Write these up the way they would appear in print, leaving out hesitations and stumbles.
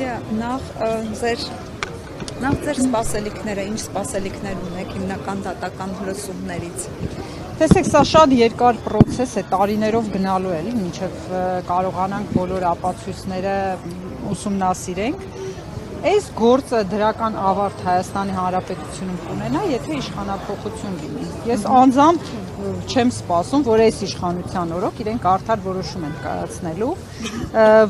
Նադիա, նախ ձեր սպասելիքները, ինչ սպասելիքներ ունեք հիմնական դատական լսումներից։ Տեսեք, սա շատ երկար process է, տարիներով գնալու է, մինչև կարողանանք բոլոր ապացույցները ուսումնասիրենք։ Այս գործը դրական ավարտ Հայաստանի Հանրապետությունում կունենա, եթե իշխանափոխություն լինի։ Ես անձամբ չեմ սպասում, որ այս իշխանության օրոք իրենք արդար որոշում են կայացնելու,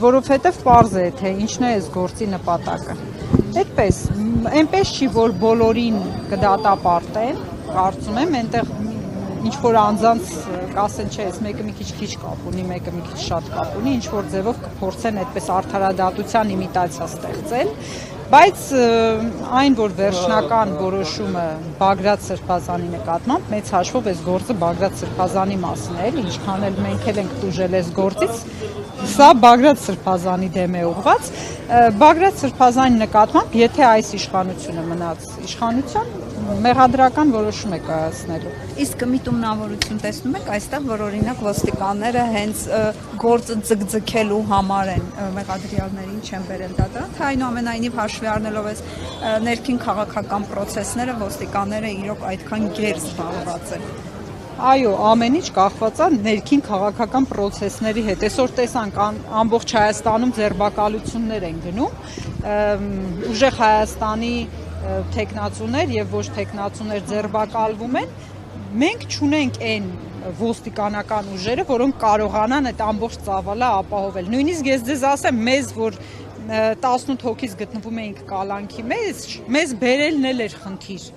որովհետև պարզ է, թե ինչն է այս գործի նպատակը։ Այդպես, այնպես չի, որ բոլորին կդատապարտեն, կարծում եմ, այնտեղ ինչ-որ անձանց կասեն, չէ, այս մեկը մի քիչ կապ ունի, մեկը մի քիչ շատ կապ ունի, ինչ-որ ձևով կփորձեն այդպես արդարադատության իմիտացիա ստեղծել, բայց այն, որ վերջնական որոշումը Բագրատ Սրբազանի նկատմամբ, մեծ հաշվով այս գործը Բագրատ Սրբազանի մասն է, ինչքան էլ մենք ենք տուժել այս գործից, սա Բագրատ Սրբազանի դեմ է ուղղված, Բագրատ Սրբազանի նկատմամբ, եթե այս իշխանությունը մնաց իշխանության, մեղադրական որոշում է կայացնելու։ Իսկ միտումնավորություն տեսնում եք այստեղ, որ օրինակ ոստիկանները հենց գործը ձգձգելու համար են մեղադրյալներին չեն բերել դատարան, թե այնուամենայնիվ հաշվի առնելով այս ներքին քաղաքական process-ները ոստիկանները իրոք այդքան գեր զբաղված են։ Այո, ամեն ինչ կախված է ներքին քաղաքական process-ների հետ։ Այսօր տեսանք ամբողջ Հայաստանում ձերբակալություններ են գնում, ուժեղ Հայաստանի թեկնածուներ եւ ոչ թեկնածուներ ձերբակալվում են, մենք չունենք այն ոստիկանական ուժերը, որոնք կարողանան այդ ամբողջ ծավալը ապահովել։ Նույնիսկ ես ձեզ ասեմ, մեզ որ 18 հոգից գտնվում էինք կալանքի մեզ բերելն էլ էր խնդիր։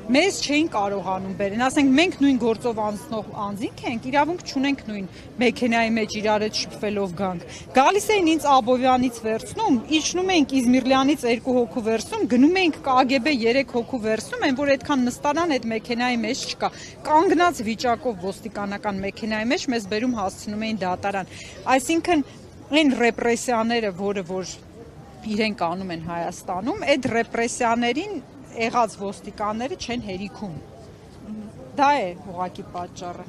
Մեզ չէին կարողանում բերեն, ասենք մենք նույն գործով անցնող անձինք ենք, իրավունք չունենք նույն մեքենայի մեջ իրար հետ շփվելով գանք։ Գալիս էին ինձ Աբովյանից վերցնում, իջնում էինք Իզմիրլյանից 2 հոգու վերցնում, գնում էինք KGB 3 հոգու վերցնում, այն որ այդքան նստանան այդ մեքենայի մեջ չկա։ Կանգնած վիճակով ոստիկանական մեքենայի մեջ մեզ բերում հասցնում էին դատարան։ Այսինքն այն ռեպրեսիաները, որ իրենք անում են Հայաստանում, այդ ռեպրեսիաներին եղած ոստիկանները չեն հերիքում։ Դա է ուղղակի պատճառը։